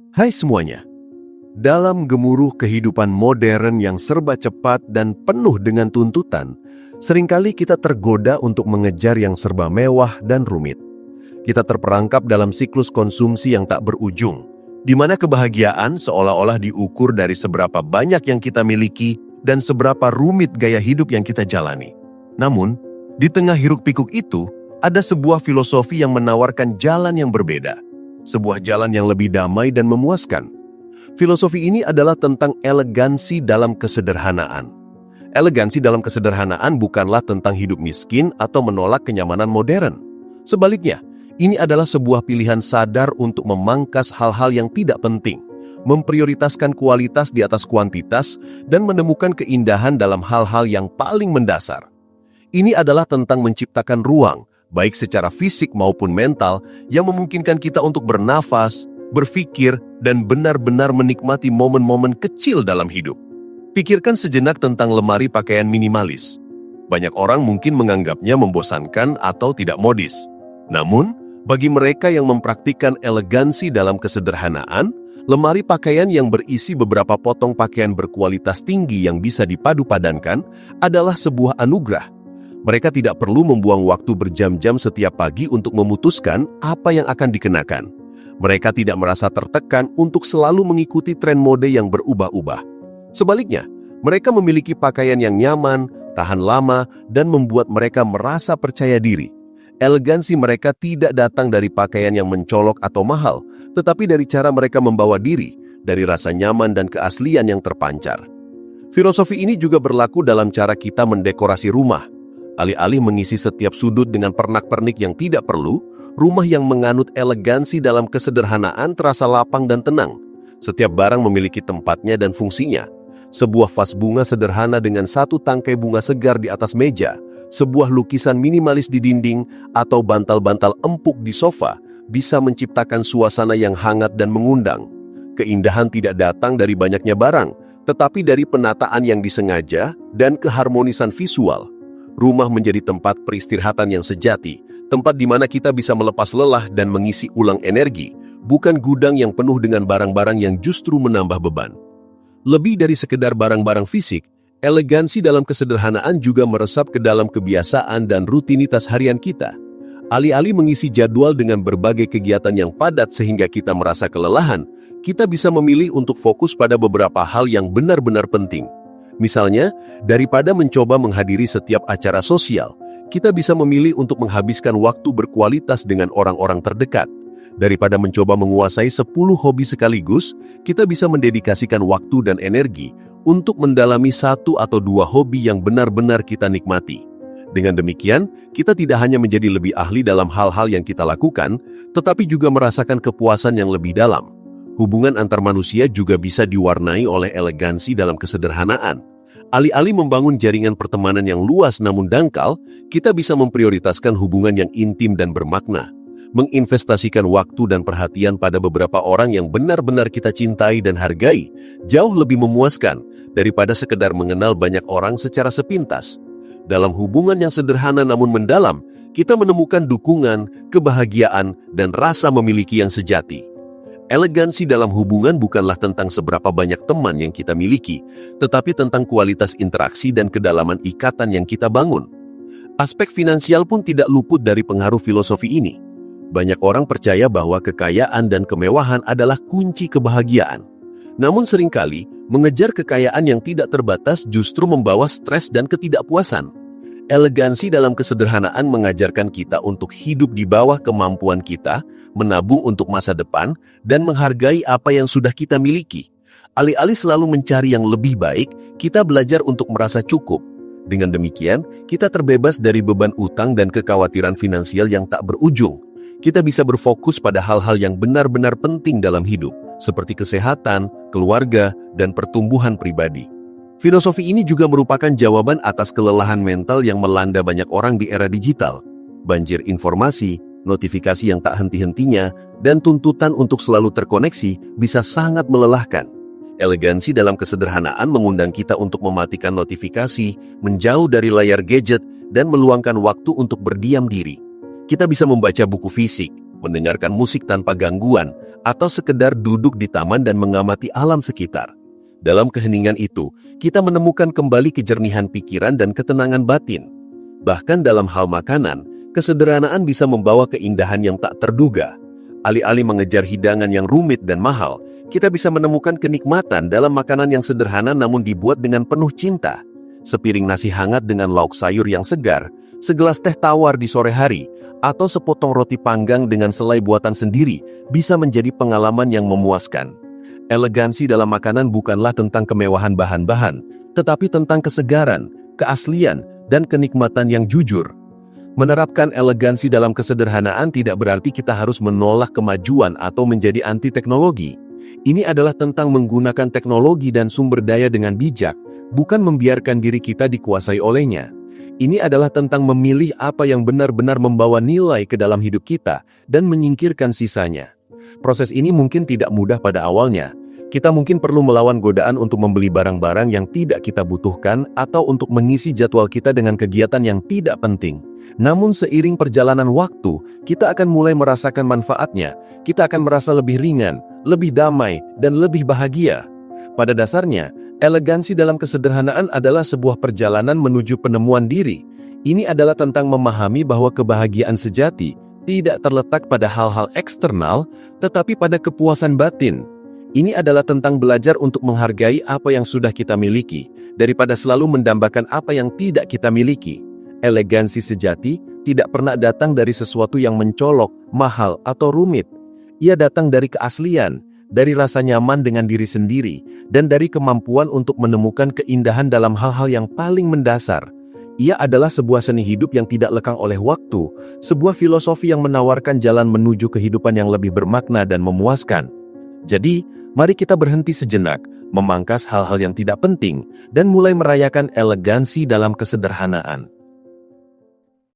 Hai semuanya, dalam gemuruh kehidupan modern yang serba cepat dan penuh dengan tuntutan, seringkali kita tergoda untuk mengejar yang serba mewah dan rumit. Kita terperangkap dalam siklus konsumsi yang tak berujung, di mana kebahagiaan seolah-olah diukur dari seberapa banyak yang kita miliki dan seberapa rumit gaya hidup yang kita jalani. Namun, di tengah hiruk-pikuk itu, ada sebuah filosofi yang menawarkan jalan yang berbeda. Sebuah jalan yang lebih damai dan memuaskan. Filosofi ini adalah tentang elegansi dalam kesederhanaan. Elegansi dalam kesederhanaan bukanlah tentang hidup miskin atau menolak kenyamanan modern. Sebaliknya, ini adalah sebuah pilihan sadar untuk memangkas hal-hal yang tidak penting, memprioritaskan kualitas di atas kuantitas, dan menemukan keindahan dalam hal-hal yang paling mendasar. Ini adalah tentang menciptakan ruang, baik secara fisik maupun mental, yang memungkinkan kita untuk bernafas, berpikir, dan benar-benar menikmati momen-momen kecil dalam hidup. Pikirkan sejenak tentang lemari pakaian minimalis. Banyak orang mungkin menganggapnya membosankan atau tidak modis. Namun, bagi mereka yang mempraktikkan elegansi dalam kesederhanaan, lemari pakaian yang berisi beberapa potong pakaian berkualitas tinggi yang bisa dipadu-padankan adalah sebuah anugerah. Mereka tidak perlu membuang waktu berjam-jam setiap pagi untuk memutuskan apa yang akan dikenakan. Mereka tidak merasa tertekan untuk selalu mengikuti tren mode yang berubah-ubah. Sebaliknya, mereka memiliki pakaian yang nyaman, tahan lama, dan membuat mereka merasa percaya diri. Elegansi mereka tidak datang dari pakaian yang mencolok atau mahal, tetapi dari cara mereka membawa diri, dari rasa nyaman dan keaslian yang terpancar. Filosofi ini juga berlaku dalam cara kita mendekorasi rumah. Alih-alih mengisi setiap sudut dengan pernak-pernik yang tidak perlu, rumah yang menganut elegansi dalam kesederhanaan terasa lapang dan tenang. Setiap barang memiliki tempatnya dan fungsinya. Sebuah vas bunga sederhana dengan satu tangkai bunga segar di atas meja, sebuah lukisan minimalis di dinding, atau bantal-bantal empuk di sofa bisa menciptakan suasana yang hangat dan mengundang. Keindahan tidak datang dari banyaknya barang, tetapi dari penataan yang disengaja dan keharmonisan visual. Rumah menjadi tempat peristirahatan yang sejati, tempat di mana kita bisa melepas lelah dan mengisi ulang energi, bukan gudang yang penuh dengan barang-barang yang justru menambah beban. Lebih dari sekedar barang-barang fisik, elegansi dalam kesederhanaan juga meresap ke dalam kebiasaan dan rutinitas harian kita. Alih-alih mengisi jadwal dengan berbagai kegiatan yang padat sehingga kita merasa kelelahan, kita bisa memilih untuk fokus pada beberapa hal yang benar-benar penting. Misalnya, daripada mencoba menghadiri setiap acara sosial, kita bisa memilih untuk menghabiskan waktu berkualitas dengan orang-orang terdekat. Daripada mencoba menguasai 10 hobi sekaligus, kita bisa mendedikasikan waktu dan energi untuk mendalami 1 atau 2 hobi yang benar-benar kita nikmati. Dengan demikian, kita tidak hanya menjadi lebih ahli dalam hal-hal yang kita lakukan, tetapi juga merasakan kepuasan yang lebih dalam. Hubungan antar manusia juga bisa diwarnai oleh elegansi dalam kesederhanaan. Alih-alih membangun jaringan pertemanan yang luas namun dangkal, kita bisa memprioritaskan hubungan yang intim dan bermakna. Menginvestasikan waktu dan perhatian pada beberapa orang yang benar-benar kita cintai dan hargai, jauh lebih memuaskan daripada sekedar mengenal banyak orang secara sepintas. Dalam hubungan yang sederhana namun mendalam, kita menemukan dukungan, kebahagiaan, dan rasa memiliki yang sejati. Elegansi dalam hubungan bukanlah tentang seberapa banyak teman yang kita miliki, tetapi tentang kualitas interaksi dan kedalaman ikatan yang kita bangun. Aspek finansial pun tidak luput dari pengaruh filosofi ini. Banyak orang percaya bahwa kekayaan dan kemewahan adalah kunci kebahagiaan. Namun seringkali, mengejar kekayaan yang tidak terbatas justru membawa stres dan ketidakpuasan. Elegansi dalam kesederhanaan mengajarkan kita untuk hidup di bawah kemampuan kita, menabung untuk masa depan, dan menghargai apa yang sudah kita miliki. Alih-alih selalu mencari yang lebih baik, kita belajar untuk merasa cukup. Dengan demikian, kita terbebas dari beban utang dan kekhawatiran finansial yang tak berujung. Kita bisa berfokus pada hal-hal yang benar-benar penting dalam hidup, seperti kesehatan, keluarga, dan pertumbuhan pribadi. Filosofi ini juga merupakan jawaban atas kelelahan mental yang melanda banyak orang di era digital. Banjir informasi, notifikasi yang tak henti-hentinya, dan tuntutan untuk selalu terkoneksi bisa sangat melelahkan. Elegansi dalam kesederhanaan mengundang kita untuk mematikan notifikasi, menjauh dari layar gadget, dan meluangkan waktu untuk berdiam diri. Kita bisa membaca buku fisik, mendengarkan musik tanpa gangguan, atau sekedar duduk di taman dan mengamati alam sekitar. Dalam keheningan itu, kita menemukan kembali kejernihan pikiran dan ketenangan batin. Bahkan dalam hal makanan, kesederhanaan bisa membawa keindahan yang tak terduga. Alih-alih mengejar hidangan yang rumit dan mahal, kita bisa menemukan kenikmatan dalam makanan yang sederhana namun dibuat dengan penuh cinta. Sepiring nasi hangat dengan lauk sayur yang segar, segelas teh tawar di sore hari, atau sepotong roti panggang dengan selai buatan sendiri bisa menjadi pengalaman yang memuaskan. Elegansi dalam makanan bukanlah tentang kemewahan bahan-bahan, tetapi tentang kesegaran, keaslian, dan kenikmatan yang jujur. Menerapkan elegansi dalam kesederhanaan tidak berarti kita harus menolak kemajuan atau menjadi anti teknologi. Ini adalah tentang menggunakan teknologi dan sumber daya dengan bijak, bukan membiarkan diri kita dikuasai olehnya. Ini adalah tentang memilih apa yang benar-benar membawa nilai ke dalam hidup kita dan menyingkirkan sisanya. Proses ini mungkin tidak mudah pada awalnya. Kita mungkin perlu melawan godaan untuk membeli barang-barang yang tidak kita butuhkan atau untuk mengisi jadwal kita dengan kegiatan yang tidak penting. Namun seiring perjalanan waktu, kita akan mulai merasakan manfaatnya. Kita akan merasa lebih ringan, lebih damai, dan lebih bahagia. Pada dasarnya, elegansi dalam kesederhanaan adalah sebuah perjalanan menuju penemuan diri. Ini adalah tentang memahami bahwa kebahagiaan sejati tidak terletak pada hal-hal eksternal, tetapi pada kepuasan batin. Ini adalah tentang belajar untuk menghargai apa yang sudah kita miliki, daripada selalu mendambakan apa yang tidak kita miliki. Elegansi sejati tidak pernah datang dari sesuatu yang mencolok, mahal, atau rumit. Ia datang dari keaslian, dari rasa nyaman dengan diri sendiri, dan dari kemampuan untuk menemukan keindahan dalam hal-hal yang paling mendasar. Ia adalah sebuah seni hidup yang tidak lekang oleh waktu, sebuah filosofi yang menawarkan jalan menuju kehidupan yang lebih bermakna dan memuaskan. Jadi, mari kita berhenti sejenak, memangkas hal-hal yang tidak penting, dan mulai merayakan elegansi dalam kesederhanaan.